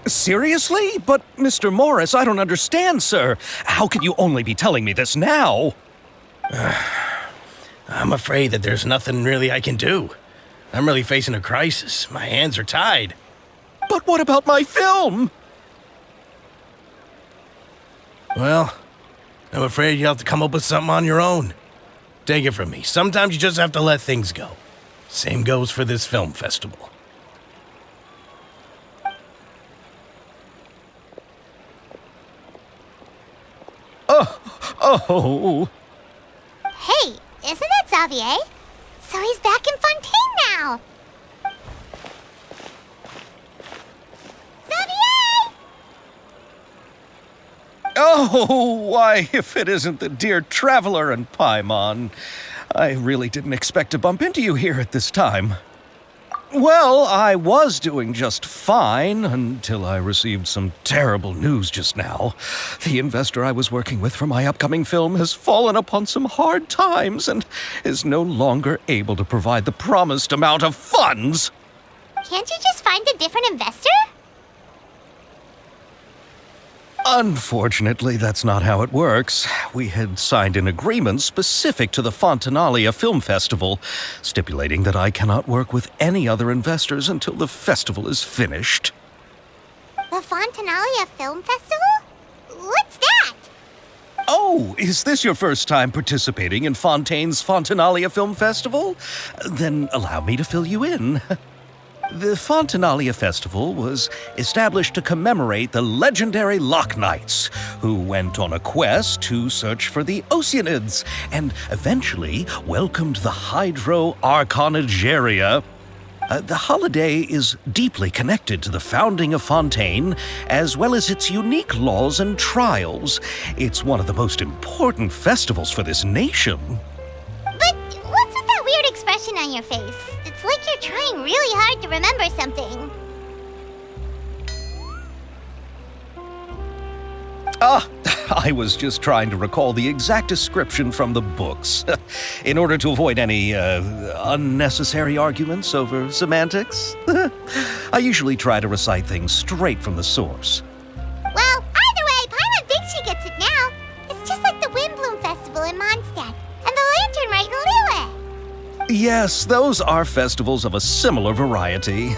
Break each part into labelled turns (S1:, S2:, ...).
S1: Seriously? But, Mr. Morris, I don't understand, sir. How can you only be telling me this now?
S2: I'm afraid that there's nothing really I can do. I'm really facing a crisis. My hands are tied.
S1: But what about my film?
S2: Well, I'm afraid you'll have to come up with something on your own. Take it from me. Sometimes you just have to let things go. Same goes for this film festival.
S1: Oh.
S3: Hey, isn't that Xavier? So he's back in Fontaine now. Xavier!
S1: Oh, why, if it isn't the dear Traveler and Paimon. I really didn't expect to bump into you here at this time. Well, I was doing just fine until I received some terrible news just now. The investor I was working with for my upcoming film has fallen upon some hard times and is no longer able to provide the promised amount of funds.
S3: Can't you just find a different investor?
S1: Unfortunately, that's not how it works. We had signed an agreement specific to the Fontanalia Film Festival, stipulating that I cannot work with any other investors until the festival is finished.
S3: The Fontanalia Film Festival? What's that?
S1: Oh, is this your first time participating in Fontaine's Fontanalia Film Festival? Then allow me to fill you in. The Fontanalia Festival was established to commemorate the legendary Loch Knights, who went on a quest to search for the Oceanids and eventually welcomed the Hydro Arconageria. The holiday is deeply connected to the founding of Fontaine, as well as its unique laws and trials. It's one of the most important festivals for this nation.
S3: But what's with that weird expression on your face? It's like you're trying really hard to remember something.
S1: I was just trying to recall the exact description from the books, in order to avoid any unnecessary arguments over semantics. I usually try to recite things straight from the source.
S3: Well, either way, Paimon thinks she gets it now. It's just like the Windbloom Festival in Mondstadt, and the Lantern Rite in Lille.
S1: Yes, those are festivals of a similar variety.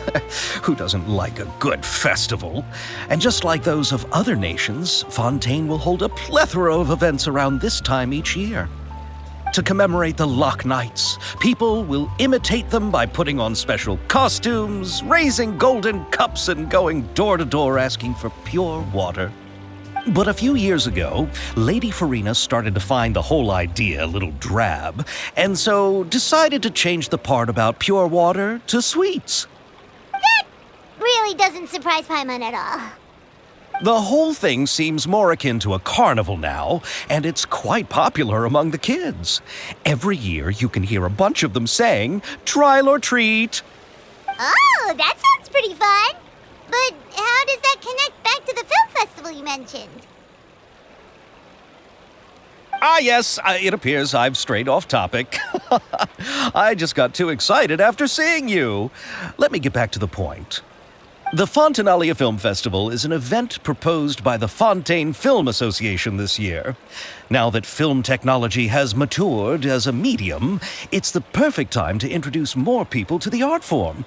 S1: Who doesn't like a good festival? And just like those of other nations, Fontaine will hold a plethora of events around this time each year. To commemorate the Loch Knights, people will imitate them by putting on special costumes, raising golden cups, and going door to door asking for pure water. But a few years ago, Lady Farina started to find the whole idea a little drab, and so decided to change the part about pure water to sweets.
S3: That really doesn't surprise Paimon at all.
S1: The whole thing seems more akin to a carnival now, and it's quite popular among the kids. Every year you can hear a bunch of them saying, "Trial or treat."
S3: Oh, that sounds pretty fun. But how does that connect back to the film festival you mentioned?
S1: Yes, it appears I've strayed off topic. I just got too excited after seeing you. Let me get back to the point. The Fontanalia Film Festival is an event proposed by the Fontaine Film Association this year. Now that film technology has matured as a medium, it's the perfect time to introduce more people to the art form.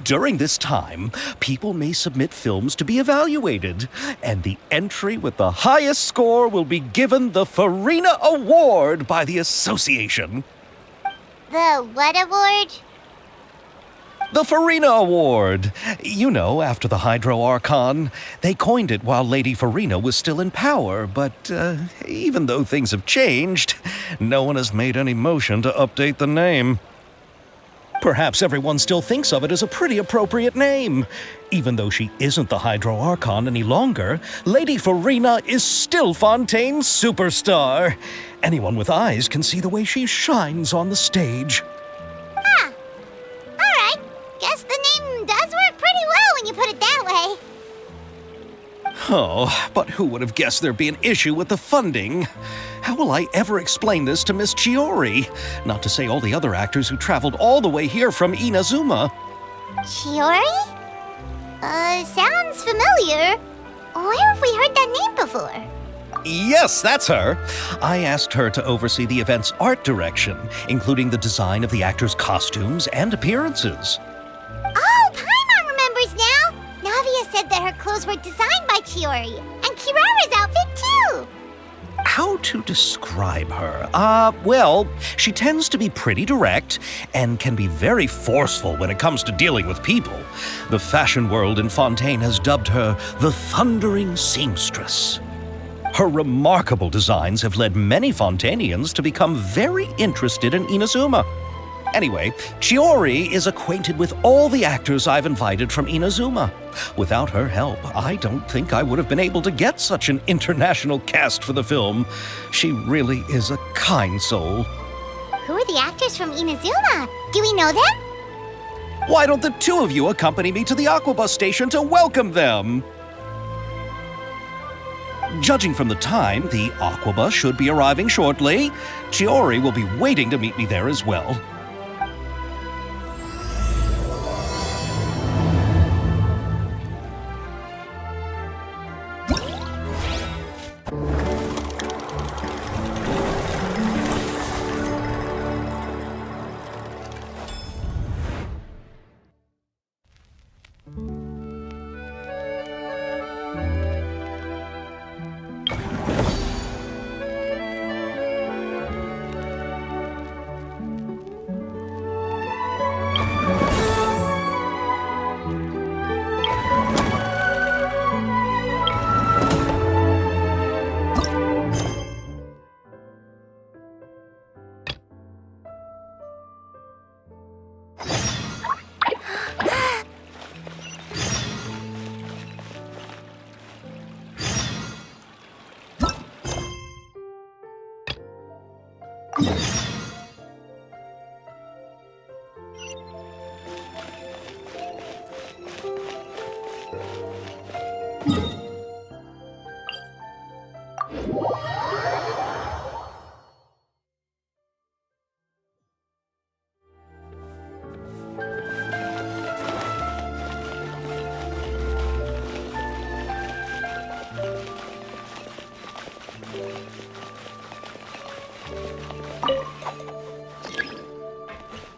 S1: During this time, people may submit films to be evaluated, and the entry with the highest score will be given the Farina Award by the association.
S3: The what award?
S1: The Farina Award. You know, after the Hydro Archon. They coined it while Lady Farina was still in power, but even though things have changed, no one has made any motion to update the name. Perhaps everyone still thinks of it as a pretty appropriate name. Even though she isn't the Hydro Archon any longer, Lady Farina is still Fontaine's superstar. Anyone with eyes can see the way she shines on the stage.
S3: Huh. Alright. Guess the name does work pretty well when you put it that way.
S1: Oh, but who would have guessed there'd be an issue with the funding? How will I ever explain this to Miss Chiori? Not to say all the other actors who traveled all the way here from Inazuma.
S3: Chiori? Sounds familiar. Where have we heard that name before?
S1: Yes, that's her. I asked her to oversee the event's art direction, including the design of the actors' costumes and appearances.
S3: Oh, Paimon remembers now! Navia said that her clothes were designed by Chiori, and Kirara's outfit too!
S1: How to describe her? Well, she tends to be pretty direct and can be very forceful when it comes to dealing with people. The fashion world in Fontaine has dubbed her the Thundering Seamstress. Her remarkable designs have led many Fontainians to become very interested in Inazuma. Anyway, Chiori is acquainted with all the actors I've invited from Inazuma. Without her help, I don't think I would have been able to get such an international cast for the film. She really is a kind soul.
S3: Who are the actors from Inazuma? Do we know them?
S1: Why don't the two of you accompany me to the Aquabus station to welcome them? Judging from the time, the Aquabus should be arriving shortly. Chiori will be waiting to meet me there as well.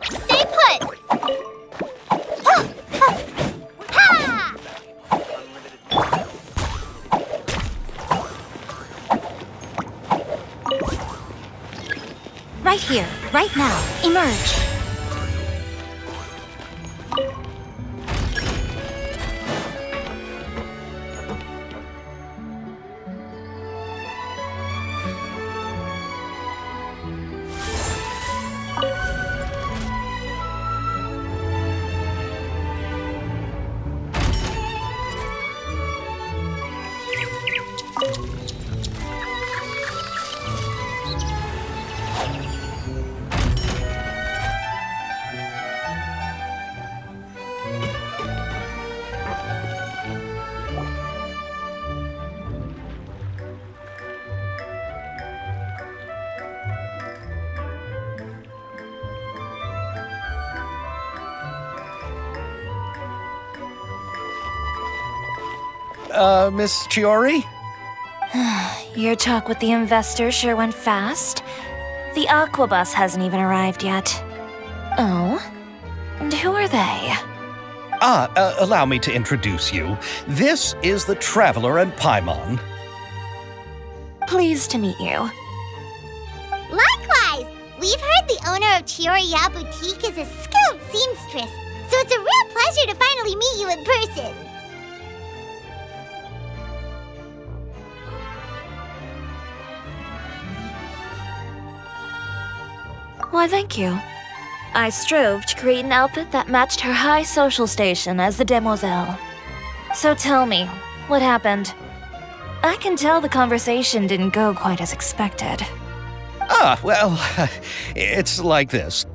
S3: Stay put! Ha!
S4: Right here, right now. Emerge.
S1: Miss Chiori?
S4: Your talk with the investor sure went fast. The Aquabus hasn't even arrived yet. Oh? And who are they?
S1: Allow me to introduce you. This is the Traveler and Paimon.
S4: Pleased to meet you.
S3: Likewise! We've heard the owner of Chioriya Boutique is a skilled seamstress, so it's a real pleasure to finally meet you in person.
S4: Why, thank you. I strove to create an outfit that matched her high social station as the demoiselle. So tell me, what happened? I can tell the conversation didn't go quite as expected.
S1: Well, it's like this.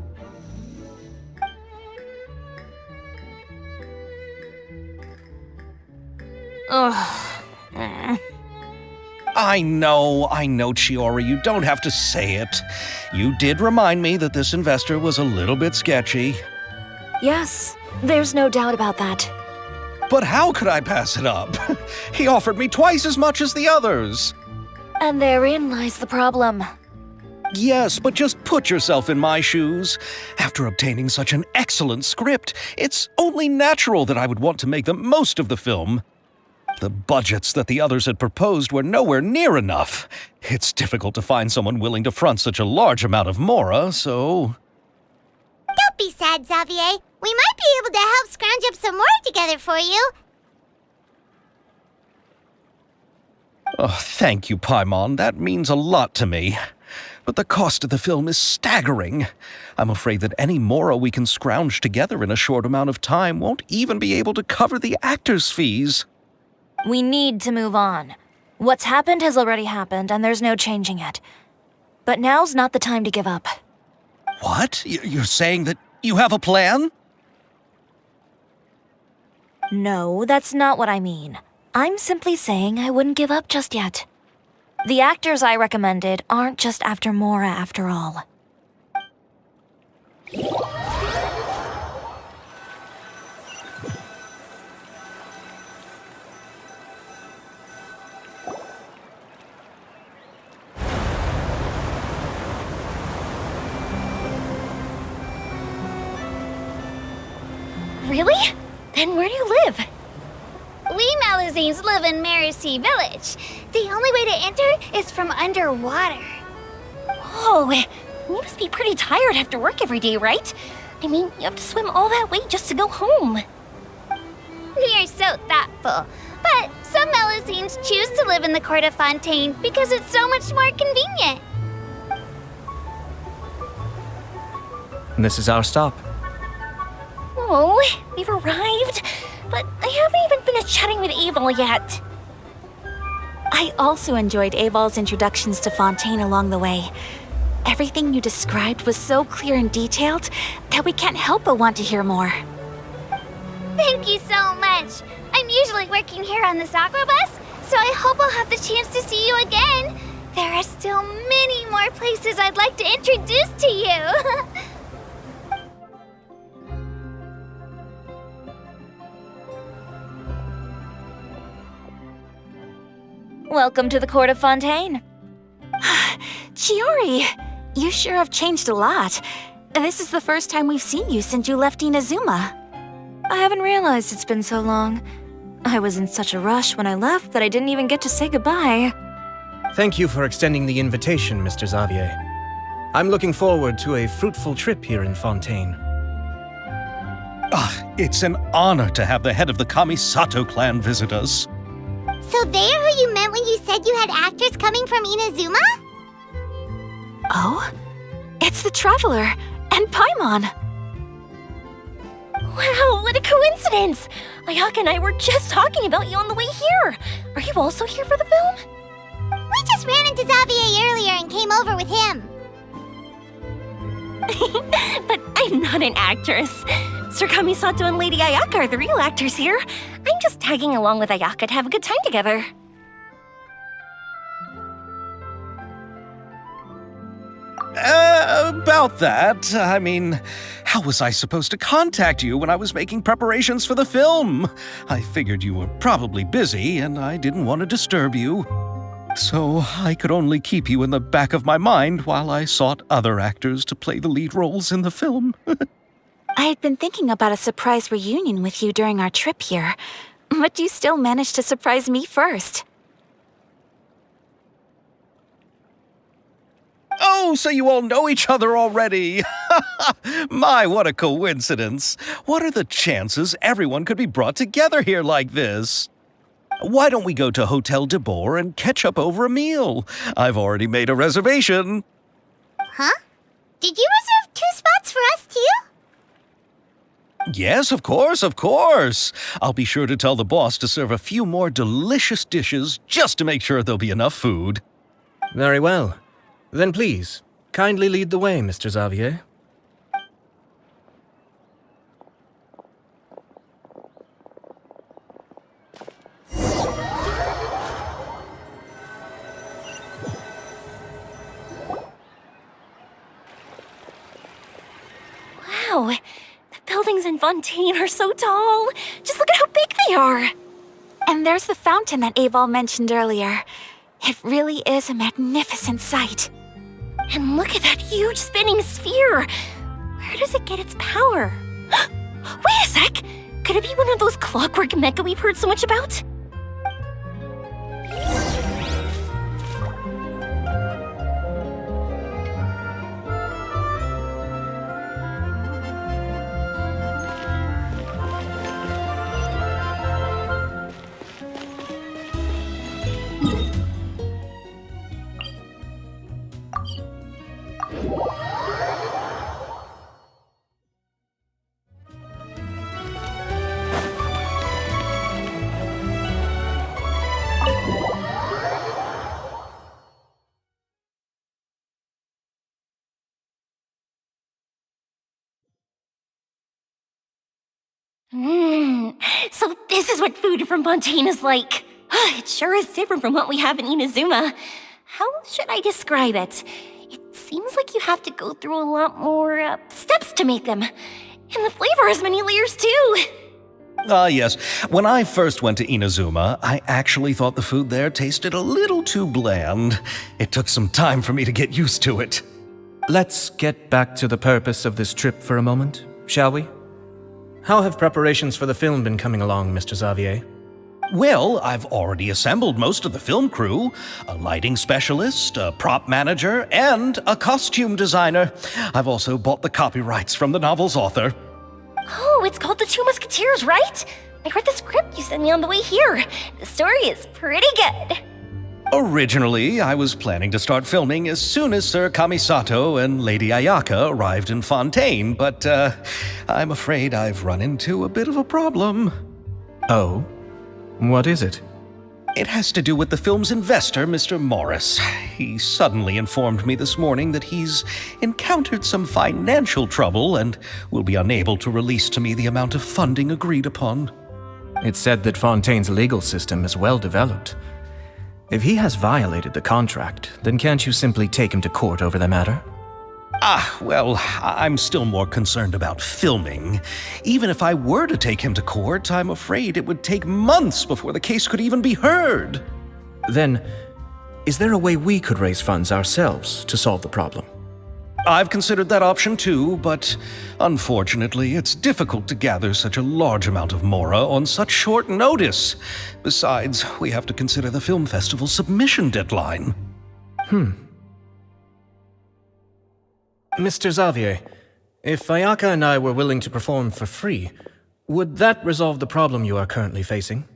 S4: Ugh.
S1: I know, Chiori, you don't have to say it. You did remind me that this investor was a little bit sketchy.
S4: Yes, there's no doubt about that.
S1: But how could I pass it up? He offered me twice as much as the others.
S4: And therein lies the problem.
S1: Yes, but just put yourself in my shoes. After obtaining such an excellent script, it's only natural that I would want to make the most of the film. The budgets that the others had proposed were nowhere near enough. It's difficult to find someone willing to front such a large amount of mora, so...
S3: Don't be sad, Xavier. We might be able to help scrounge up some more together for you.
S1: Oh, thank you, Paimon. That means a lot to me. But the cost of the film is staggering. I'm afraid that any mora we can scrounge together in a short amount of time won't even be able to cover the actors' fees.
S4: We need to move on. What's happened has already happened, and there's no changing it. But now's not the time to give up.
S1: What? You're saying that you have a plan?
S4: No, that's not what I mean. I'm simply saying I wouldn't give up just yet. The actors I recommended aren't just after Mora after all.
S5: Really? Then where do you live?
S3: We Malazines live in Marcy Village. The only way to enter is from underwater.
S5: Oh, you must be pretty tired after work every day, right? I mean, you have to swim all that way just to go home.
S3: We are so thoughtful. But some Malazines choose to live in the Court of Fontaine because it's so much more convenient.
S6: This is our stop.
S5: Oh, we've arrived, but I haven't even finished chatting with Aval yet. I also enjoyed Aval's introductions to Fontaine along the way. Everything you described was so clear and detailed that we can't help but want to hear more.
S3: Thank you so much. I'm usually working here on this aqua bus, so I hope I'll have the chance to see you again. There are still many more places I'd like to introduce to you.
S4: Welcome to the Court of Fontaine.
S5: Chiori, you sure have changed a lot. This is the first time we've seen you since you left Inazuma.
S4: I haven't realized it's been so long. I was in such a rush when I left that I didn't even get to say goodbye.
S6: Thank you for extending the invitation, Mr. Xavier. I'm looking forward to a fruitful trip here in Fontaine.
S1: It's an honor to have the head of the Kamisato clan visit us.
S3: So they're who you meant when you said you had actors coming from Inazuma?
S5: Oh? It's the Traveler and Paimon. Wow, what a coincidence! Ayaka and I were just talking about you on the way here. Are you also here for the film?
S3: We just ran into Xavier earlier and came over with him.
S5: But I'm not an actress. Sir Kamisato and Lady Ayaka are the real actors here. I'm just tagging along with Ayaka to have a good time together.
S1: About that, I mean, how was I supposed to contact you when I was making preparations for the film? I figured you were probably busy, and I didn't want to disturb you. So I could only keep you in the back of my mind while I sought other actors to play the lead roles in the film.
S5: I had been thinking about a surprise reunion with you during our trip here, but you still managed to surprise me first.
S1: Oh, so you all know each other already. My, what a coincidence. What are the chances everyone could be brought together here like this? Why don't we go to Hotel de Boer and catch up over a meal? I've already made a reservation.
S3: Huh? Did you reserve 2 spots for us too?
S1: Yes, of course, of course. I'll be sure to tell the boss to serve a few more delicious dishes just to make sure there'll be enough food.
S6: Very well. Then please, kindly lead the way, Mr. Xavier.
S5: Wow, the buildings in Fontaine are so tall. Just look at how big they are.
S4: And there's the fountain that Aval mentioned earlier. It really is a magnificent sight.
S5: And look at that huge spinning sphere. Where does it get its power? Wait a sec! Could it be one of those clockwork mecha we've heard so much about? So this is what food from Fontaine is like. It sure is different from what we have in Inazuma. How should I describe it? It seems like you have to go through a lot more steps to make them. And the flavor has many layers too.
S1: Yes. When I first went to Inazuma, I actually thought the food there tasted a little too bland. It took some time for me to get used to it.
S6: Let's get back to the purpose of this trip for a moment, shall we? How have preparations for the film been coming along, Mr. Xavier?
S1: Well, I've already assembled most of the film crew, a lighting specialist, a prop manager, and a costume designer. I've also bought the copyrights from the novel's author.
S5: Oh, it's called The Two Musketeers, right? I read the script you sent me on the way here. The story is pretty good.
S1: Originally, I was planning to start filming as soon as Sir Kamisato and Lady Ayaka arrived in Fontaine, but I'm afraid I've run into a bit of a problem.
S6: Oh? What is it?
S1: It has to do with the film's investor, Mr. Morris. He suddenly informed me this morning that he's encountered some financial trouble and will be unable to release to me the amount of funding agreed upon.
S6: It's said that Fontaine's legal system is well developed. If he has violated the contract, then can't you simply take him to court over the matter?
S1: Well, I'm still more concerned about filming. Even if I were to take him to court, I'm afraid it would take months before the case could even be heard.
S6: Then, is there a way we could raise funds ourselves to solve the problem?
S1: I've considered that option too, but unfortunately, it's difficult to gather such a large amount of mora on such short notice. Besides, we have to consider the film festival's submission deadline.
S6: Mr. Xavier, if Ayaka and I were willing to perform for free, would that resolve the problem you are currently facing?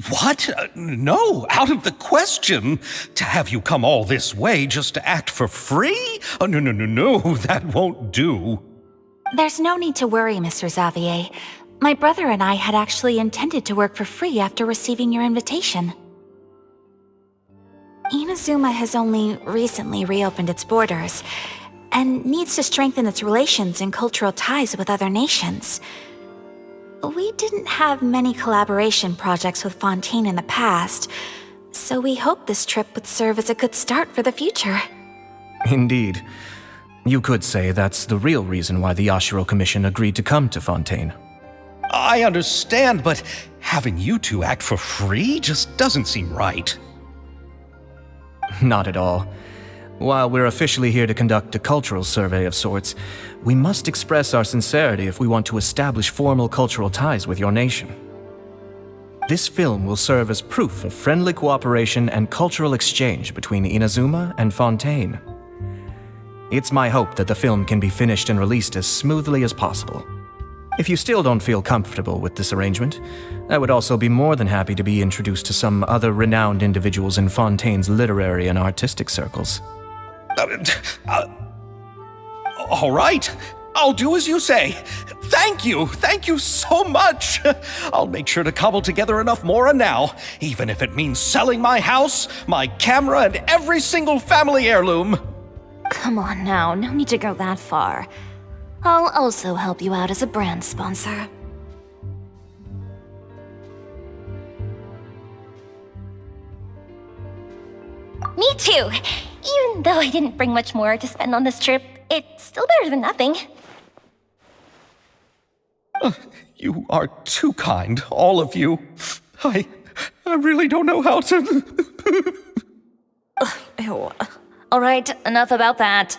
S1: What? No, out of the question. To have you come all this way just to act for free? Oh, no, that won't do.
S4: There's no need to worry, Mr. Xavier. My brother and I had actually intended to work for free after receiving your invitation. Inazuma has only recently reopened its borders, and needs to strengthen its relations and cultural ties with other nations. We didn't have many collaboration projects with Fontaine in the past, so we hoped this trip would serve as a good start for the future.
S6: Indeed. You could say that's the real reason why the Yashiro Commission agreed to come to Fontaine.
S1: I understand, but having you two act for free just doesn't seem right.
S6: Not at all. While we're officially here to conduct a cultural survey of sorts, we must express our sincerity if we want to establish formal cultural ties with your nation. This film will serve as proof of friendly cooperation and cultural exchange between Inazuma and Fontaine. It's my hope that the film can be finished and released as smoothly as possible. If you still don't feel comfortable with this arrangement, I would also be more than happy to be introduced to some other renowned individuals in Fontaine's literary and artistic circles.
S1: All right, I'll do as you say. Thank you so much. I'll make sure to cobble together enough mora now, even if it means selling my house, my camera, and every single family heirloom.
S5: come on now, no need to go that far. I'll also help you out as a brand sponsor. Me too! Even though I didn't bring much more to spend on this trip, it's still better than nothing.
S1: You are too kind, all of you. I really don't know how to...
S5: Ew. Alright, enough about that.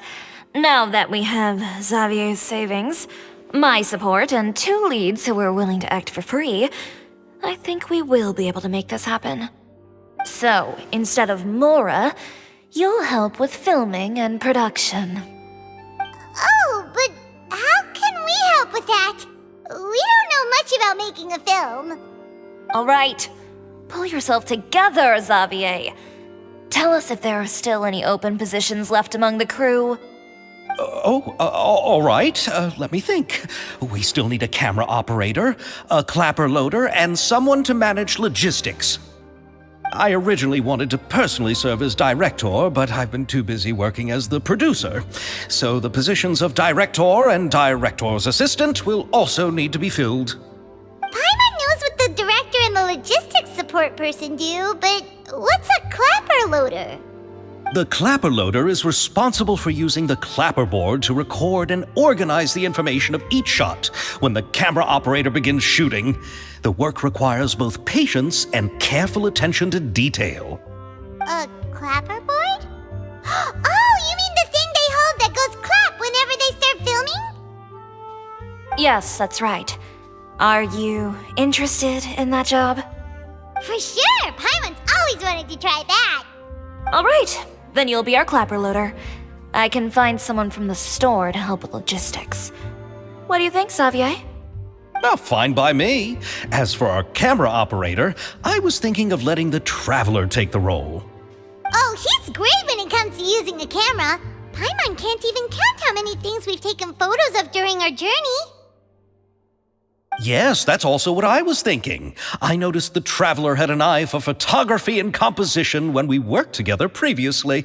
S5: Now that we have Xavier's savings, my support, and 2 leads who are willing to act for free, I think we will be able to make this happen. So, instead of Mora, you'll help with filming and production.
S3: Oh, but how can we help with that? We don't know much about making a film.
S5: Alright, pull yourself together, Xavier. Tell us if there are still any open positions left among the crew.
S1: All right. Let me think. We still need a camera operator, a clapper loader, and someone to manage logistics. I originally wanted to personally serve as director, but I've been too busy working as the producer. So the positions of director and director's assistant will also need to be filled.
S3: Paimon knows what the director and the logistics support person do, but what's a clapper loader?
S1: The clapper loader is responsible for using the clapper board to record and organize the information of each shot when the camera operator begins shooting. The work requires both patience and careful attention to detail.
S3: A clapper board? Oh, you mean the thing they hold that goes clap whenever they start filming?
S5: Yes, that's right. Are you interested in that job?
S3: For sure! Paimon's always wanted to try that.
S5: Alright, then you'll be our clapper loader. I can find someone from the store to help with logistics. What do you think, Xavier?
S1: Well, fine by me. As for our camera operator, I was thinking of letting the Traveler take the role.
S3: Oh, he's great when it comes to using a camera. Paimon can't even count how many things we've taken photos of during our journey.
S1: Yes, that's also what I was thinking. I noticed the Traveler had an eye for photography and composition when we worked together previously.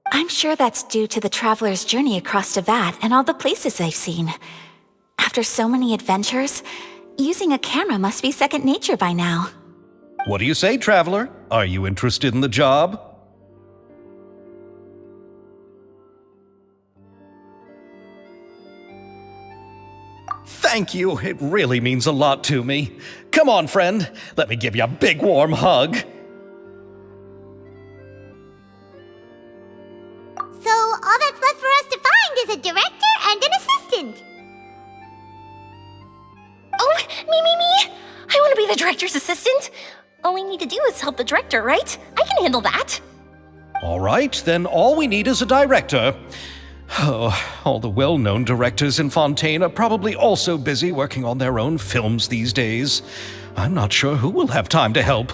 S4: I'm sure that's due to the traveler's journey across Teyvat and all the places they've seen. After so many adventures, using a camera must be second nature by now.
S1: What do you say, Traveler? Are you interested in the job? Thank you. It really means a lot to me. Come on, friend. Let me give you a big warm hug.
S3: So all that's left for us to find is a director and an assistant.
S5: Oh, me! I want to be the director's assistant. All we need to do is help the director, right? I can handle that.
S1: All right, then all we need is a director. Oh, all the well-known directors in Fontaine are probably also busy working on their own films these days. I'm not sure who will have time to help.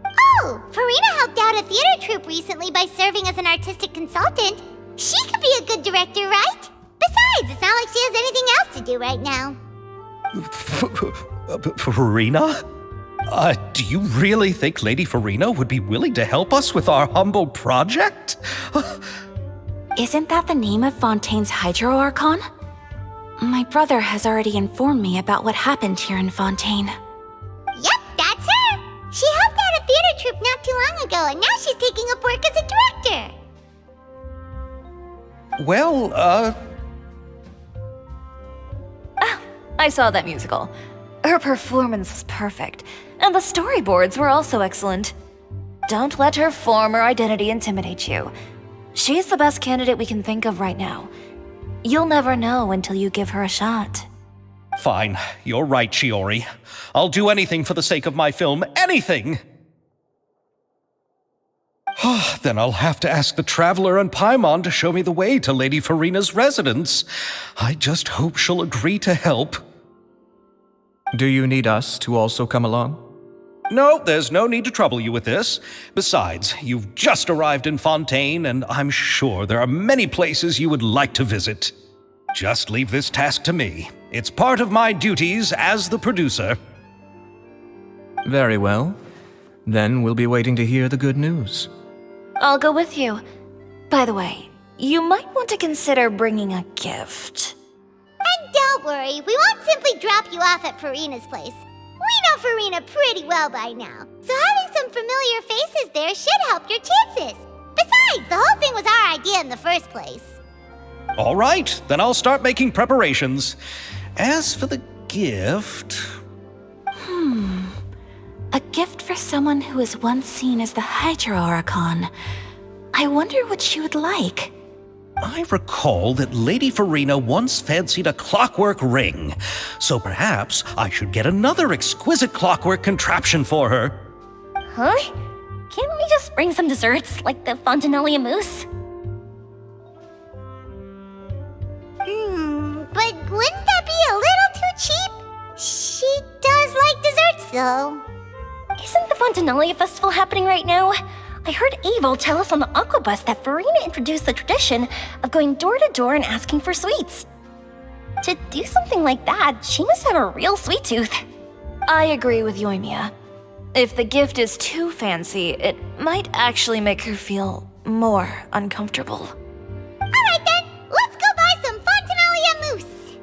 S3: Oh, Farina helped out a theater troupe recently by serving as an artistic consultant. She could be a good director, right? Besides, it's not like she has anything else to do right now.
S1: Farina? Do you really think Lady Farina would be willing to help us with our humble project?
S4: Isn't that the name of Fontaine's Hydro Archon? My brother has already informed me about what happened here in Fontaine.
S3: Yep, that's her. She helped out a theater troupe not too long ago, and now she's taking up work as a director.
S1: Well,
S5: I saw that musical. Her performance was perfect, and the storyboards were also excellent. Don't let her former identity intimidate you. She's the best candidate we can think of right now. You'll never know until you give her a shot.
S1: Fine. You're right, Shiori. I'll do anything for the sake of my film. Anything! Then I'll have to ask the Traveler and Paimon to show me the way to Lady Farina's residence. I just hope she'll agree to help.
S6: Do you need us to also come along?
S1: No, there's no need to trouble you with this. Besides, you've just arrived in Fontaine, and I'm sure there are many places you would like to visit. Just leave this task to me. It's part of my duties as the producer.
S6: Very well. Then we'll be waiting to hear the good news.
S5: I'll go with you. By the way, you might want to consider bringing a gift.
S3: And don't worry, we won't simply drop you off at Farina's place. We know Farina pretty well by now, so having some familiar faces there should help your chances. Besides, the whole thing was our idea in the first place.
S1: All right, then I'll start making preparations. As for the gift...
S4: A gift for someone who was once seen as the Hydra Oricon. I wonder what she would like.
S1: I recall that Lady Farina once fancied a clockwork ring, so perhaps I should get another exquisite clockwork contraption for her.
S5: Huh? Can't we just bring some desserts, like the Fontanalia mousse?
S3: But wouldn't that be a little too cheap? She does like desserts, though.
S5: Isn't the Fontanalia festival happening right now? I heard Abel tell us on the Aquabus that Farina introduced the tradition of going door to door and asking for sweets. To do something like that, she must have a real sweet tooth.
S4: I agree with Yoimiya. If the gift is too fancy, it might actually make her feel more uncomfortable.
S3: Alright then, let's go buy some Fontanalia mousse.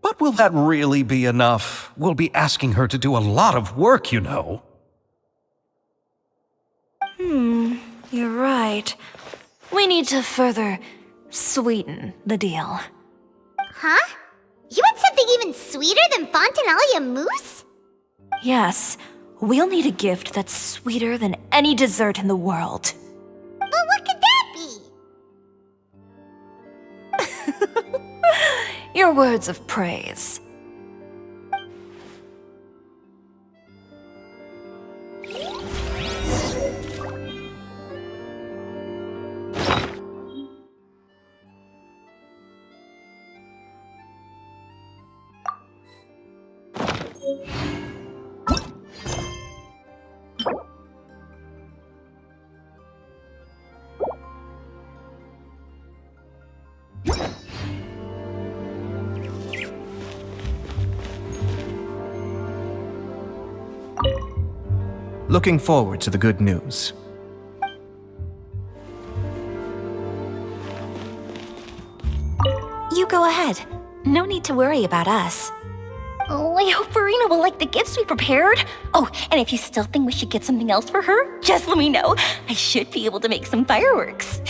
S1: But will that really be enough? We'll be asking her to do a lot of work, you know.
S4: You're right. We need to further sweeten the deal.
S3: Huh? You want something even sweeter than Fontanalia mousse?
S4: Yes, we'll need a gift that's sweeter than any dessert in the world.
S3: But what could that be?
S4: Your words of praise.
S6: Looking forward to the good news.
S4: You go ahead. No need to worry about us.
S5: Oh, I hope Farina will like the gifts we prepared. Oh, and if you still think we should get something else for her, just let me know. I should be able to make some fireworks.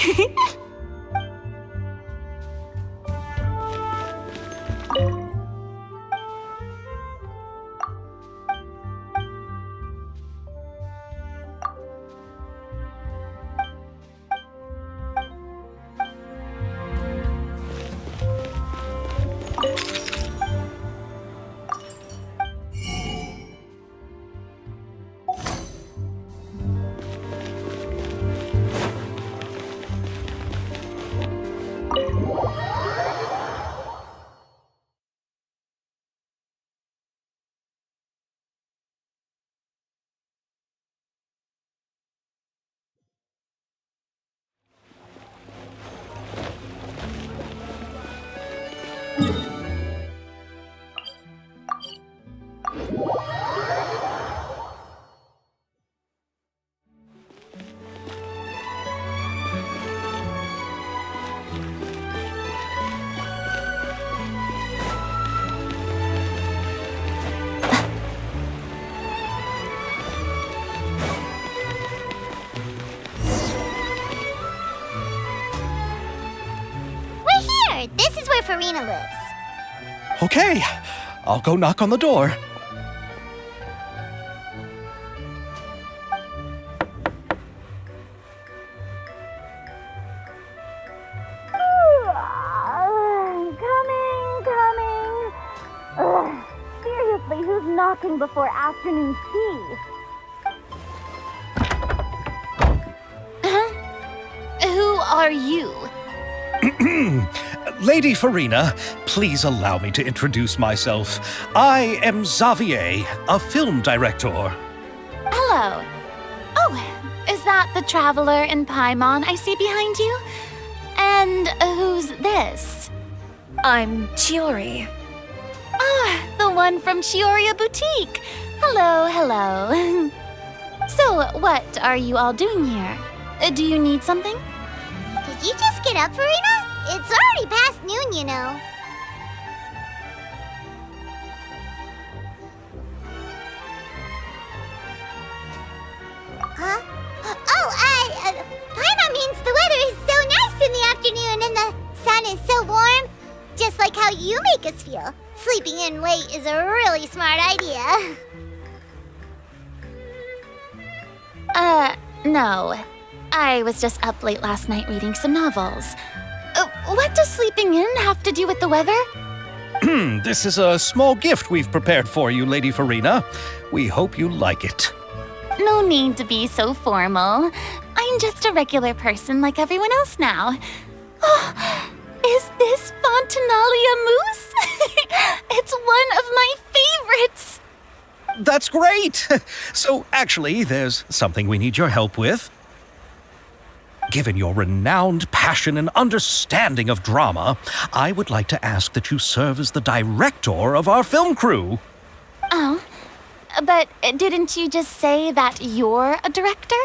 S3: This is where Farina lives.
S1: Okay, I'll go knock on the door.
S3: Coming. Ugh, seriously, who's knocking before afternoon tea?
S5: Who are you?
S1: Lady Farina, please allow me to introduce myself. I am Xavier, a film director.
S3: Hello. Oh, is that the traveler in Paimon I see behind you? And who's this?
S4: I'm Chiori.
S3: Ah, the one from Chioria Boutique. Hello. So,
S5: what are you all doing here? Do you need something?
S3: Did you just get up, Farina? It's already past noon, you know. Huh? Oh, Paimon means the weather is so nice in the afternoon and the sun is so warm. Just like how you make us feel. Sleeping in late is a really smart idea.
S5: No. I was just up late last night reading some novels. What does sleeping in have to do with the weather?
S1: This is a small gift we've prepared for you, Lady Farina. We hope you like it.
S5: No need to be so formal. I'm just a regular person like everyone else now. Oh, is this Fontinalia mousse? It's one of my favorites.
S1: That's great! So, actually, there's something we need your help with. Given your renowned passion and understanding of drama, I would like to ask that you serve as the director of our film crew.
S5: Oh, but didn't you just say that you're a director?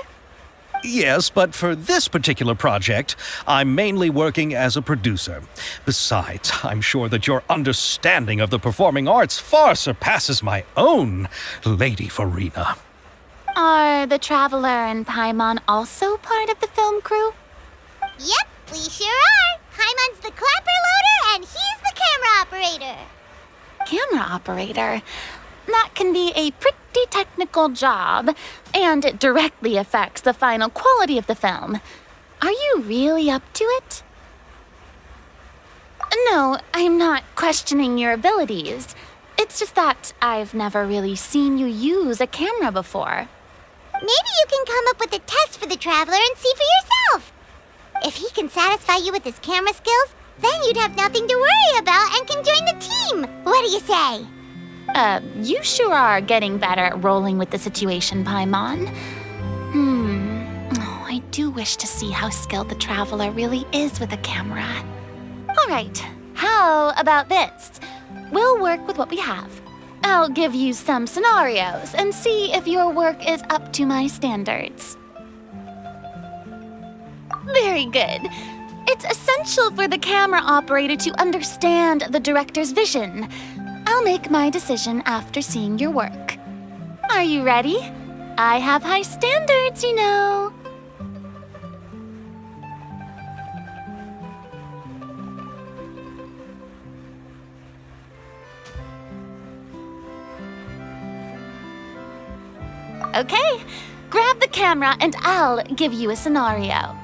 S1: Yes, but for this particular project, I'm mainly working as a producer. Besides, I'm sure that your understanding of the performing arts far surpasses my own, Lady Farina.
S5: Are the Traveler and Paimon also part of the film crew?
S3: Yep, we sure are. Paimon's the clapper loader and he's the camera operator.
S5: Camera operator? That can be a pretty technical job, and it directly affects the final quality of the film. Are you really up to it? No, I'm not questioning your abilities. It's just that I've never really seen you use a camera before.
S3: Maybe you can come up with a test for the Traveler and see for yourself. If he can satisfy you with his camera skills, then you'd have nothing to worry about and can join the team. What do you say?
S5: You sure are getting better at rolling with the situation, Paimon. Oh, I do wish to see how skilled the Traveler really is with a camera. All right, how about this? We'll work with what we have. I'll give you some scenarios and see if your work is up to my standards. Very good. It's essential for the camera operator to understand the director's vision. I'll make my decision after seeing your work. Are you ready? I have high standards, you know. Okay, grab the camera and I'll give you a scenario.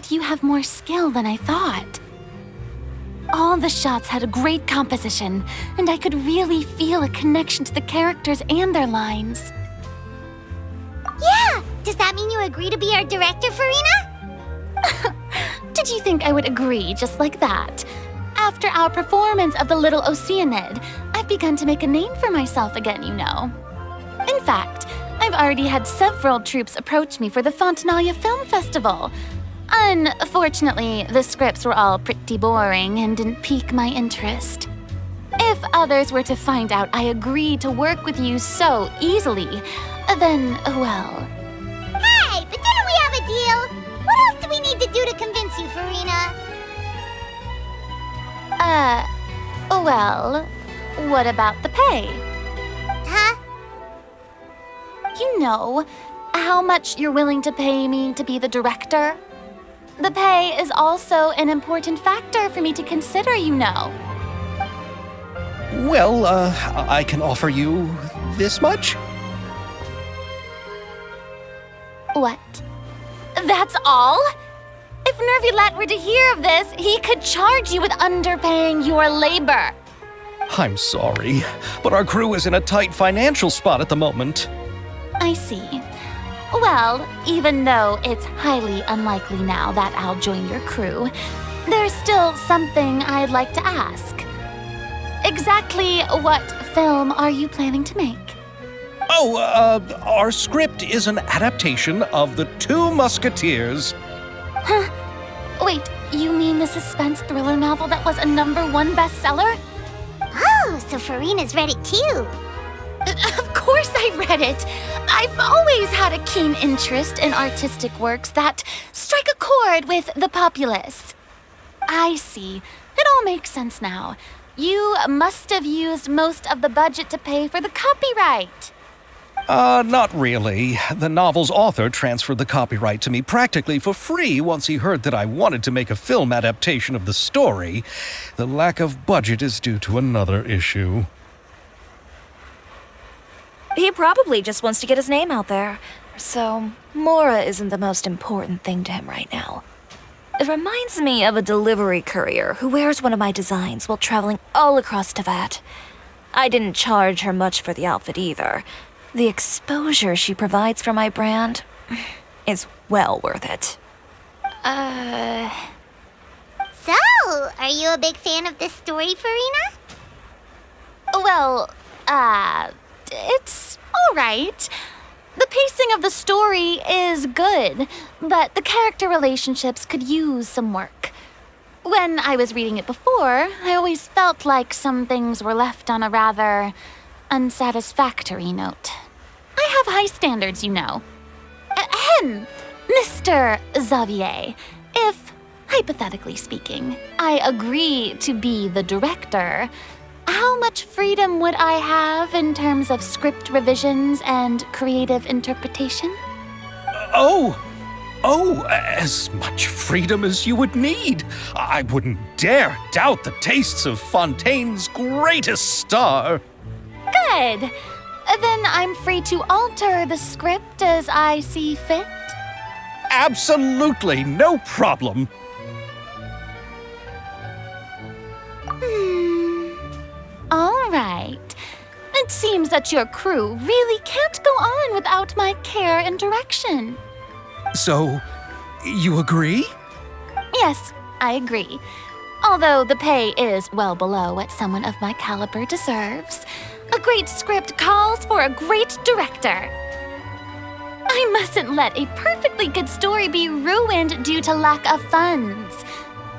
S5: that you have more skill than I thought. All the shots had a great composition, and I could really feel a connection to the characters and their lines.
S3: Yeah! Does that mean you agree to be our director, Farina?
S5: Did you think I would agree just like that? After our performance of The Little Oceanid, I've begun to make a name for myself again, you know. In fact, I've already had several troops approach me for the Fontanalia Film Festival. Unfortunately, the scripts were all pretty boring and didn't pique my interest. If others were to find out I agreed to work with you so easily, then, well...
S3: Hey, but didn't we have a deal? What else do we need to do to convince you, Farina?
S5: Well, what about the pay?
S3: Huh?
S5: You know, how much you're willing to pay me to be the director? The pay is also an important factor for me to consider, you know.
S1: Well, I can offer you this much?
S5: What? That's all? If Nervilet were to hear of this, he could charge you with underpaying your labor.
S1: I'm sorry, but our crew is in a tight financial spot at the moment.
S5: I see. Well, even though it's highly unlikely now that I'll join your crew, there's still something I'd like to ask. Exactly what film are you planning to make?
S1: Oh, our script is an adaptation of The Two Musketeers.
S5: Huh? Wait, you mean the suspense thriller novel that was a #1 bestseller?
S3: Oh, so Farina's read it too.
S5: Of course I read it. I've always had a keen interest in artistic works that strike a chord with the populace. I see. It all makes sense now. You must have used most of the budget to pay for the copyright.
S1: Not really. The novel's author transferred the copyright to me practically for free once he heard that I wanted to make a film adaptation of the story. The lack of budget is due to another issue.
S7: He probably just wants to get his name out there. So, Mora isn't the most important thing to him right now. It reminds me of a delivery courier who wears one of my designs while traveling all across Teyvat. I didn't charge her much for the outfit either. The exposure she provides for my brand is well worth it.
S3: So, are you a big fan of this story, Farina?
S5: Well, it's all right. The pacing of the story is good, but the character relationships could use some work. When I was reading it before, I always felt like some things were left on a rather unsatisfactory note. I have high standards, you know. Ahem, Mr. Xavier, if, hypothetically speaking, I agree to be the director, how much freedom would I have in terms of script revisions and creative interpretation?
S1: As much freedom as you would need. I wouldn't dare doubt the tastes of Fontaine's greatest star.
S5: Good. Then I'm free to alter the script as I see fit.
S1: Absolutely, no problem.
S5: All right. It seems that your crew really can't go on without my care and direction.
S1: So, you agree?
S5: Yes, I agree. Although the pay is well below what someone of my caliber deserves. A great script calls for a great director. I mustn't let a perfectly good story be ruined due to lack of funds.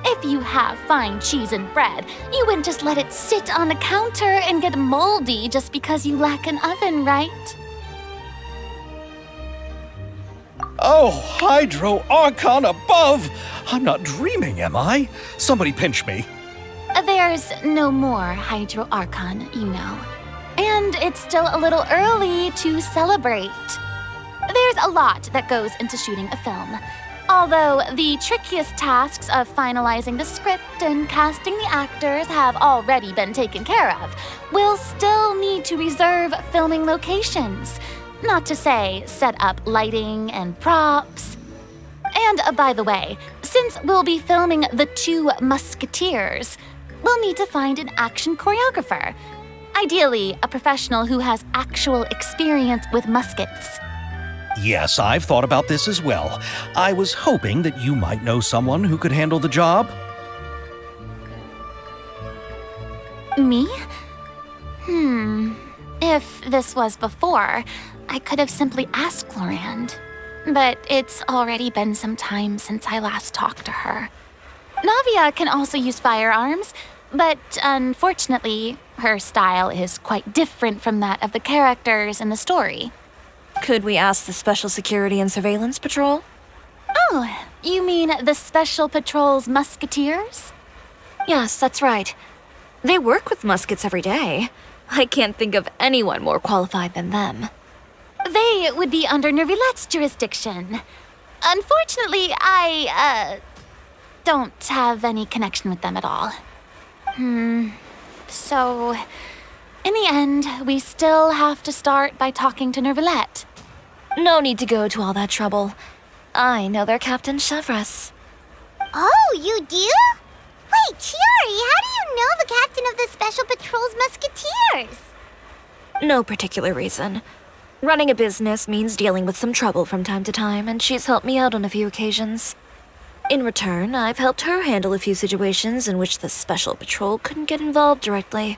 S5: If you have fine cheese and bread, you wouldn't just let it sit on the counter and get moldy just because you lack an oven, right?
S1: Oh, Hydro Archon above! I'm not dreaming, am I? Somebody pinch me.
S5: There's no more Hydro Archon, you know. And it's still a little early to celebrate. There's a lot that goes into shooting a film. Although the trickiest tasks of finalizing the script and casting the actors have already been taken care of, we'll still need to reserve filming locations. Not to say set up lighting and props.
S3: And by the way, since we'll be filming The Two Musketeers, we'll need to find an action choreographer. Ideally, a professional who has actual experience with muskets.
S1: Yes, I've thought about this as well. I was hoping that you might know someone who could handle the job.
S3: Me? If this was before, I could have simply asked Florand. But it's already been some time since I last talked to her. Navia can also use firearms, but unfortunately, her style is quite different from that of the characters in the story.
S7: Could we ask the Special Security and Surveillance Patrol?
S3: Oh, you mean the Special Patrol's Musketeers?
S7: Yes, that's right. They work with muskets every day. I can't think of anyone more qualified than them.
S3: They would be under Nervilette's jurisdiction. Unfortunately, I don't have any connection with them at all. So, in the end, we still have to start by talking to Nervilette.
S7: No need to go to all that trouble. I know their Captain Chevres.
S8: Oh, you do? Wait, Chiori, how do you know the captain of the Special Patrol's Musketeers?
S7: No particular reason. Running a business means dealing with some trouble from time to time, and she's helped me out on a few occasions. In return, I've helped her handle a few situations in which the Special Patrol couldn't get involved directly.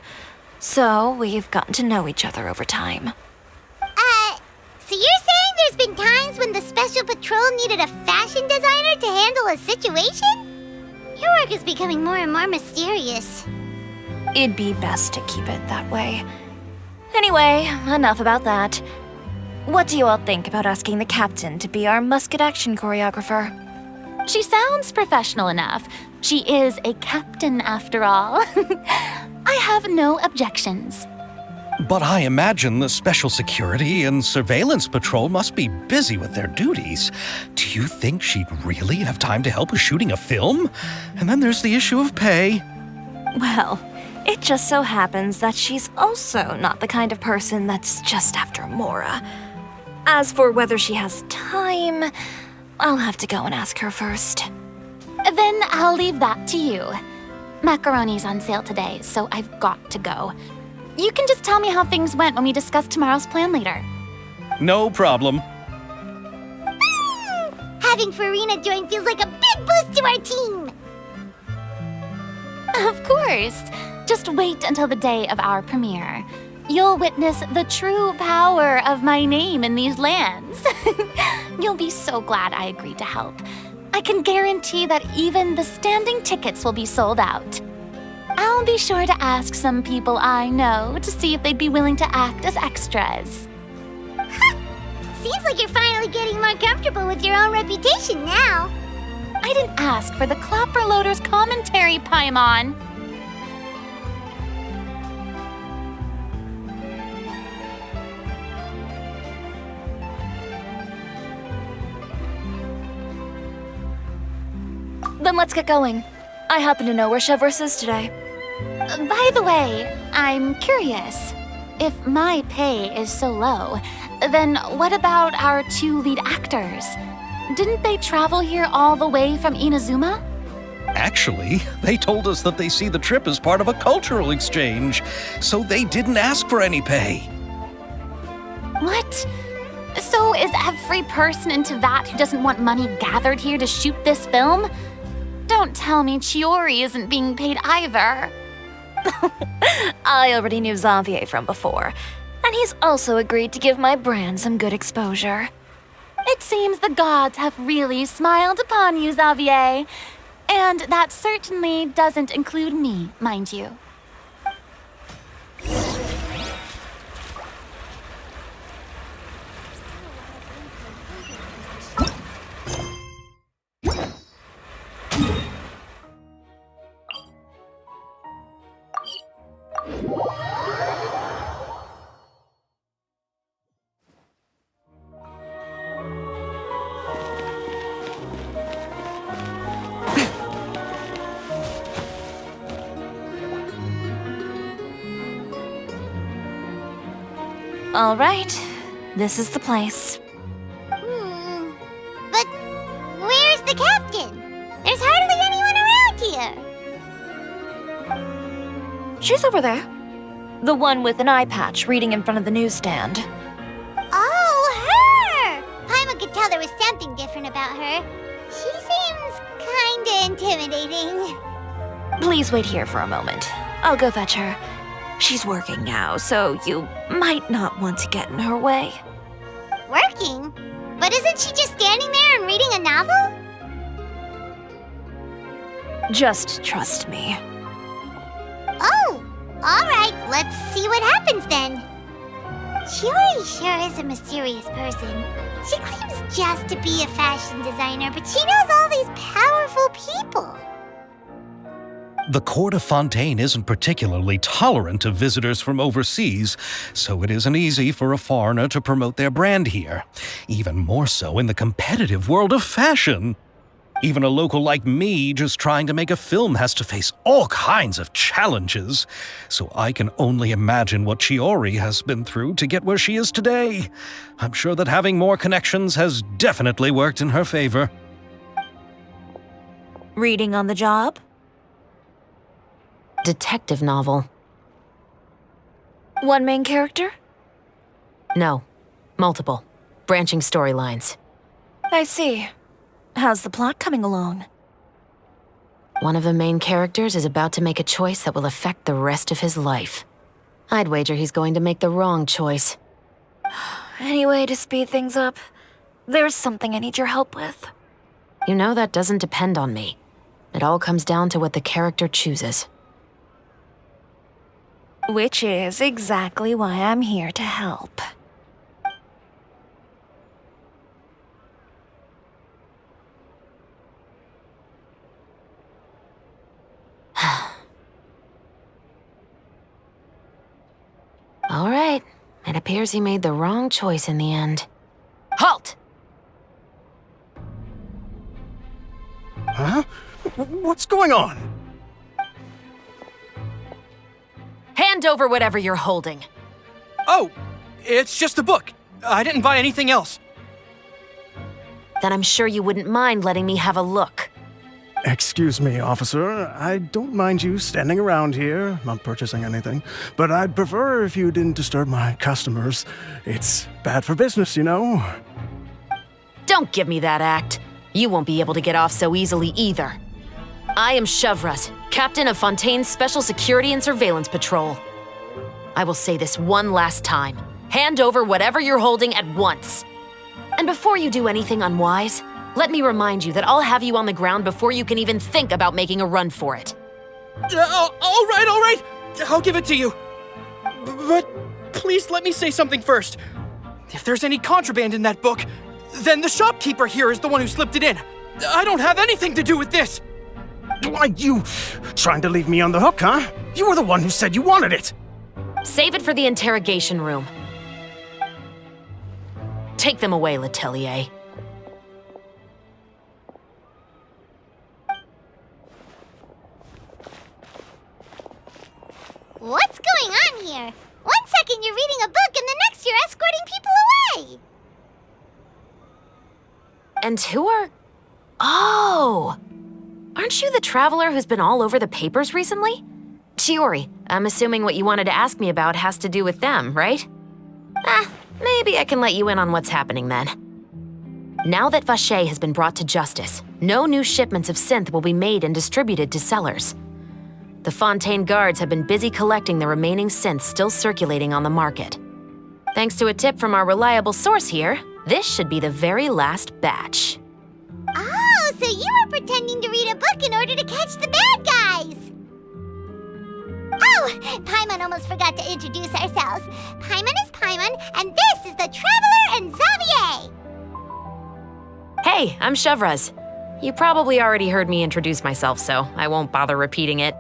S7: So, we've gotten to know each other over time.
S8: So you're saying there's been times when the Special Patrol needed a fashion designer to handle a situation? Your work is becoming more and more mysterious.
S7: It'd be best to keep it that way. Anyway, enough about that. What do you all think about asking the captain to be our musket action choreographer?
S3: She sounds professional enough. She is a captain, after all. I have no objections.
S1: But I imagine the Special Security and Surveillance Patrol must be busy with their duties. Do you think she'd really have time to help with shooting a film? And then there's the issue of pay.
S7: Well, it just so happens that she's also not the kind of person that's just after Mora. As for whether she has time, I'll have to go and ask her first.
S3: Then I'll leave that to you. Macaroni's on sale today, so I've got to go. You can just tell me how things went when we discuss tomorrow's plan later.
S1: No problem.
S8: Having Farina join feels like a big boost to our team.
S3: Of course. Just wait until the day of our premiere. You'll witness the true power of my name in these lands. You'll be so glad I agreed to help. I can guarantee that even the standing tickets will be sold out. I'll be sure to ask some people I know to see if they'd be willing to act as extras.
S8: Seems like you're finally getting more comfortable with your own reputation now.
S3: I didn't ask for the Clapperloader's commentary, Paimon.
S7: Then let's get going. I happen to know where Chevres is today.
S3: By the way, I'm curious. If my pay is so low, then what about our two lead actors? Didn't they travel here all the way from Inazuma?
S1: Actually, they told us that they see the trip as part of a cultural exchange, so they didn't ask for any pay.
S3: What? So is every person in Tevat who doesn't want money gathered here to shoot this film? Don't tell me Chiori isn't being paid either.
S7: I already knew Xavier from before, and he's also agreed to give my brand some good exposure.
S3: It seems the gods have really smiled upon you, Xavier. And that certainly doesn't include me, mind you.
S7: All right, this is the place.
S8: But where's
S7: She's over there. The one with an eye patch reading in front of the newsstand.
S8: Oh, her! Paimon could tell there was something different about her. She seems kinda intimidating.
S7: Please wait here for a moment. I'll go fetch her. She's working now, so you might not want to get in her way.
S8: Working? But isn't she just standing there and reading a novel?
S7: Just trust me.
S8: Oh, alright, let's see what happens then. Shiori sure is a mysterious person. She claims just to be a fashion designer, but she knows all these powerful people.
S1: The court of Fontaine isn't particularly tolerant of visitors from overseas, so it isn't easy for a foreigner to promote their brand here. Even more so in the competitive world of fashion. Even a local like me just trying to make a film has to face all kinds of challenges, so I can only imagine what Shiori has been through to get where she is today. I'm sure that having more connections has definitely worked in her favor.
S7: Reading on the job?
S9: Detective novel.
S7: One main character?
S9: No. Multiple. Branching storylines.
S7: I see. How's the plot coming along?
S9: One of the main characters is about to make a choice that will affect the rest of his life. I'd wager he's going to make the wrong choice.
S7: Any way to speed things up? There's something I need your help with.
S9: You know that doesn't depend on me. It all comes down to what the character chooses.
S7: Which is exactly why I'm here to help.
S9: All right. It appears he made the wrong choice in the end. Halt!
S2: Huh? What's going on?
S9: Hand over whatever you're holding.
S10: Oh, it's just a book. I didn't buy anything else.
S9: Then I'm sure you wouldn't mind letting me have a look.
S11: Excuse me, officer. I don't mind you standing around here, not purchasing anything, but I'd prefer if you didn't disturb my customers. It's bad for business, you know.
S9: Don't give me that act. You won't be able to get off so easily either. I am Shavras, captain of Fontaine's Special Security and Surveillance Patrol. I will say this one last time. Hand over whatever you're holding at once. And before you do anything unwise, let me remind you that I'll have you on the ground before you can even think about making a run for it.
S10: All right. I'll give it to you. But please let me say something first. If there's any contraband in that book, then the shopkeeper here is the one who slipped it in. I don't have anything to do with this.
S11: Why, you trying to leave me on the hook, huh? You were the one who said you wanted it.
S9: Save it for the interrogation room. Take them away, Letelier.
S8: What's going on here? 1 second you're reading a book and the next you're escorting people away.
S9: And who are... Oh! Aren't you the traveler who's been all over the papers recently? Shiori, I'm assuming what you wanted to ask me about has to do with them, right? Maybe I can let you in on what's happening then. Now that Vacher has been brought to justice, no new shipments of synth will be made and distributed to sellers. The Fontaine guards have been busy collecting the remaining synths still circulating on the market. Thanks to a tip from our reliable source here, this should be the very last batch.
S8: Oh, so you were pretending to read a book in order to catch the bad guys. Oh, Paimon almost forgot to introduce ourselves. Paimon is Paimon, and this is the Traveler and Xavier.
S9: Hey, I'm Shavras. You probably already heard me introduce myself, so I won't bother repeating it.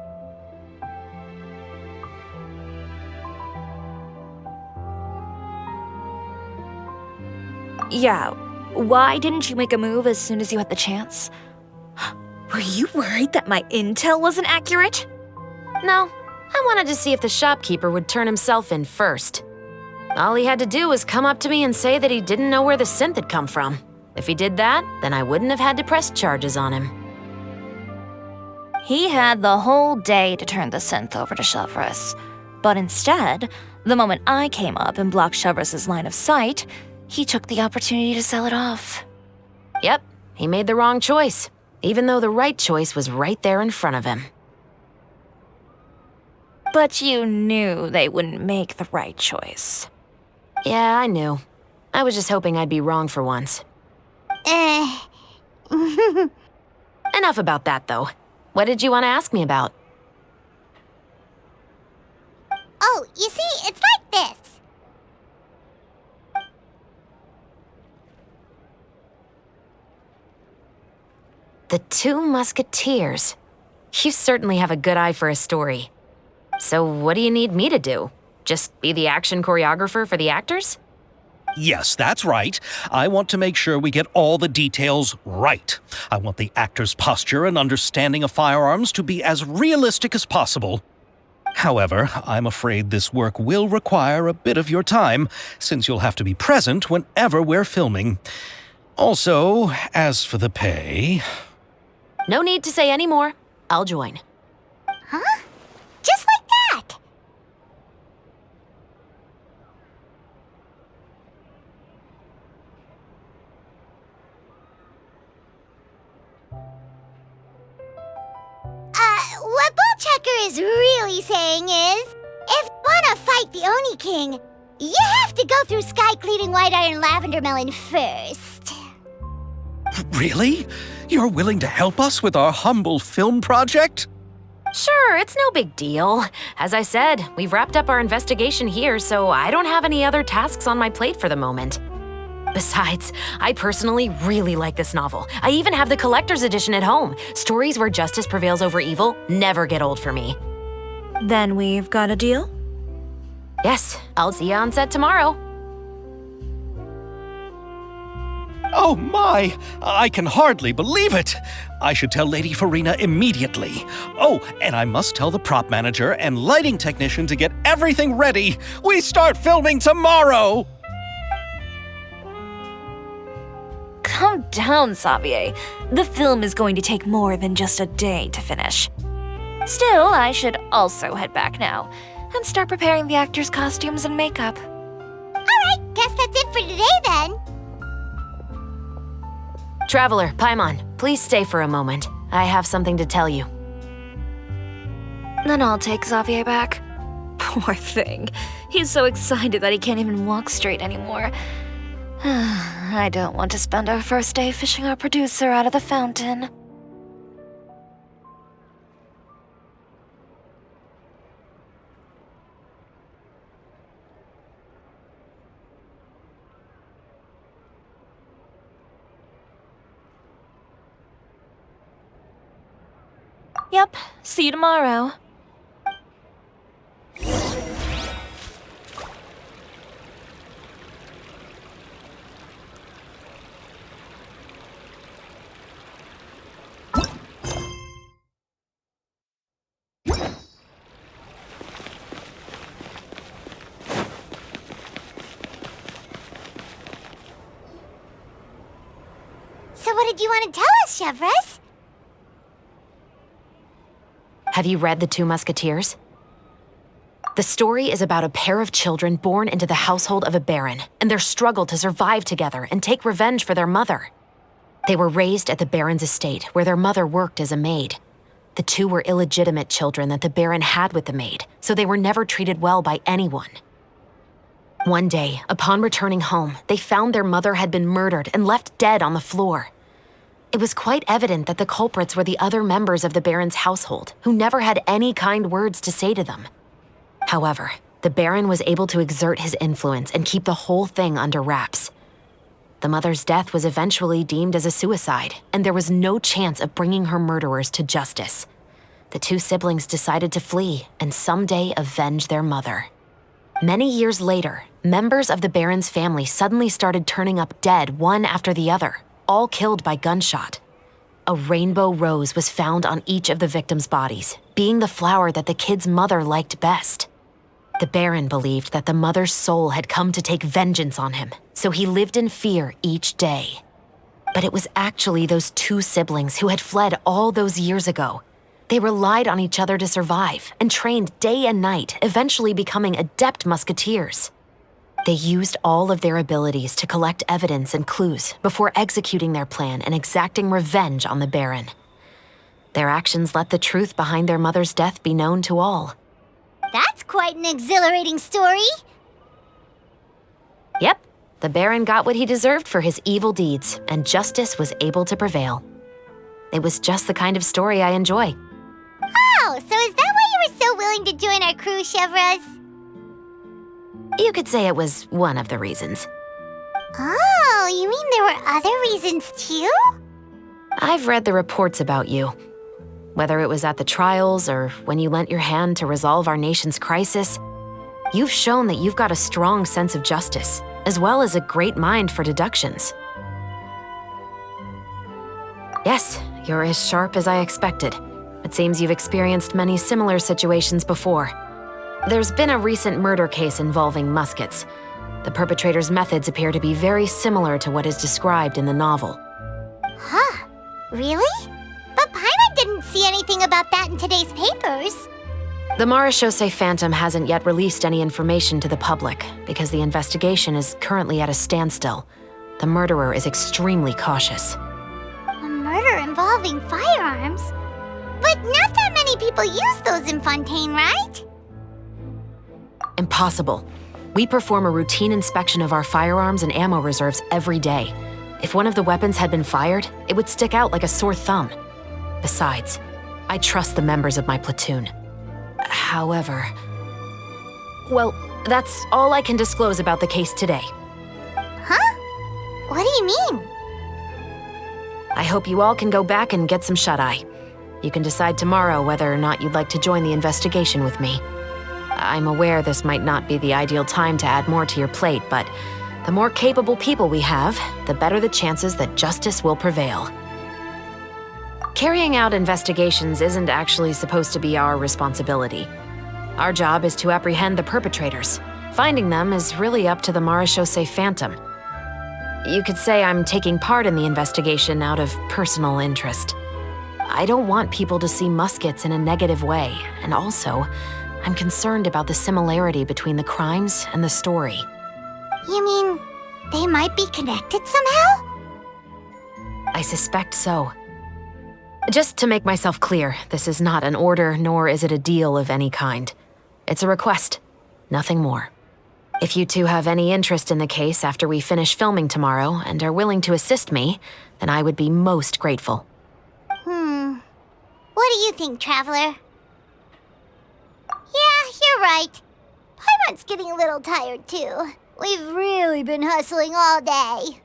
S7: Yeah, why didn't you make a move as soon as you had the chance? Were you worried that my intel wasn't accurate?
S9: No, I wanted to see if the shopkeeper would turn himself in first. All he had to do was come up to me and say that he didn't know where the synth had come from. If he did that, then I wouldn't have had to press charges on him.
S7: He had the whole day to turn the synth over to Chevreuse. But instead, the moment I came up and blocked Chevreus's line of sight, he took the opportunity to sell it off.
S9: Yep, he made the wrong choice, even though the right choice was right there in front of him.
S7: But you knew they wouldn't make the right choice.
S9: Yeah, I knew. I was just hoping I'd be wrong for once. Enough about that, though. What did you want to ask me about?
S8: Oh, you see, it's like this.
S9: The Two Musketeers. You certainly have a good eye for a story. So what do you need me to do? Just be the action choreographer for the actors?
S1: Yes, that's right. I want to make sure we get all the details right. I want the actor's posture and understanding of firearms to be as realistic as possible. However, I'm afraid this work will require a bit of your time, since you'll have to be present whenever we're filming. Also, as for the pay...
S9: No need to say any more. I'll join.
S8: Huh? Just like that? What Bullchecker is really saying is, if you want to fight the Oni King, you have to go through sky-cleaving white iron lavender melon first.
S1: Really? You're willing to help us with our humble film project?
S9: Sure, it's no big deal. As I said, we've wrapped up our investigation here, so I don't have any other tasks on my plate for the moment. Besides, I personally really like this novel. I even have the collector's edition at home. Stories where justice prevails over evil never get old for me.
S7: Then we've got a deal?
S9: Yes, I'll see you on set tomorrow.
S1: Oh my! I can hardly believe it! I should tell Lady Farina immediately. Oh, and I must tell the prop manager and lighting technician to get everything ready. We start filming tomorrow!
S7: Calm down, Xavier. The film is going to take more than just a day to finish. Still, I should also head back now and start preparing the actors' costumes and makeup.
S8: Alright, guess that's it for today then.
S9: Traveler, Paimon, please stay for a moment. I have something to tell you.
S7: Then I'll take Xavier back. Poor thing. He's so excited that he can't even walk straight anymore. I don't want to spend our first day fishing our producer out of the fountain. Yep, see you tomorrow.
S8: So what did you want to tell us, Chevreuse?
S9: Have you read The Two Musketeers? The story is about a pair of children born into the household of a baron and their struggle to survive together and take revenge for their mother. They were raised at the baron's estate, where their mother worked as a maid. The two were illegitimate children that the baron had with the maid, so they were never treated well by anyone. One day, upon returning home, they found their mother had been murdered and left dead on the floor. It was quite evident that the culprits were the other members of the baron's household, who never had any kind words to say to them. However, the baron was able to exert his influence and keep the whole thing under wraps. The mother's death was eventually deemed as a suicide, and there was no chance of bringing her murderers to justice. The two siblings decided to flee and someday avenge their mother. Many years later, members of the baron's family suddenly started turning up dead one after the other, all killed by gunshot. A rainbow rose was found on each of the victims' bodies, being the flower that the kid's mother liked best. The baron believed that the mother's soul had come to take vengeance on him, so he lived in fear each day. But it was actually those two siblings who had fled all those years ago. They relied on each other to survive and trained day and night, eventually becoming adept musketeers. They used all of their abilities to collect evidence and clues before executing their plan and exacting revenge on the Baron. Their actions let the truth behind their mother's death be known to all.
S8: That's quite an exhilarating story.
S9: Yep, the Baron got what he deserved for his evil deeds, and justice was able to prevail. It was just the kind of story I enjoy.
S8: Oh, so is that why you were so willing to join our crew, Chevras?
S9: You could say it was one of the reasons.
S8: Oh, you mean there were other reasons too?
S9: I've read the reports about you. Whether it was at the trials or when you lent your hand to resolve our nation's crisis, you've shown that you've got a strong sense of justice, as well as a great mind for deductions. Yes, you're as sharp as I expected. It seems you've experienced many similar situations before. There's been a recent murder case involving muskets. The perpetrator's methods appear to be very similar to what is described in the novel.
S8: Huh, really? But Paimon didn't see anything about that in today's papers.
S9: The Marechaussee Phantom hasn't yet released any information to the public because the investigation is currently at a standstill. The murderer is extremely cautious.
S8: A murder involving firearms? But not that many people use those in Fontaine, right?
S9: Impossible. We perform a routine inspection of our firearms and ammo reserves every day. If one of the weapons had been fired, it would stick out like a sore thumb. Besides, I trust the members of my platoon. However... Well, that's all I can disclose about the case today.
S8: Huh? What do you mean?
S9: I hope you all can go back and get some shut-eye. You can decide tomorrow whether or not you'd like to join the investigation with me. I'm aware this might not be the ideal time to add more to your plate, but the more capable people we have, the better the chances that justice will prevail. Carrying out investigations isn't actually supposed to be our responsibility. Our job is to apprehend the perpetrators. Finding them is really up to the Marechaussee Phantom. You could say I'm taking part in the investigation out of personal interest. I don't want people to see muskets in a negative way, and also, I'm concerned about the similarity between the crimes and the story.
S8: You mean they might be connected somehow?
S9: I suspect so. Just to make myself clear, this is not an order, nor is it a deal of any kind. It's a request, nothing more. If you two have any interest in the case after we finish filming tomorrow and are willing to assist me, then I would be most grateful.
S8: What do you think, Traveler? Yeah, you're right. Paimon's getting a little tired too. We've really been hustling all day.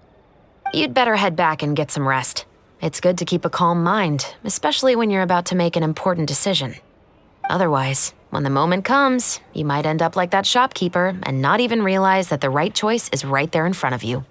S9: You'd better head back and get some rest. It's good to keep a calm mind, especially when you're about to make an important decision. Otherwise, when the moment comes, you might end up like that shopkeeper and not even realize that the right choice is right there in front of you.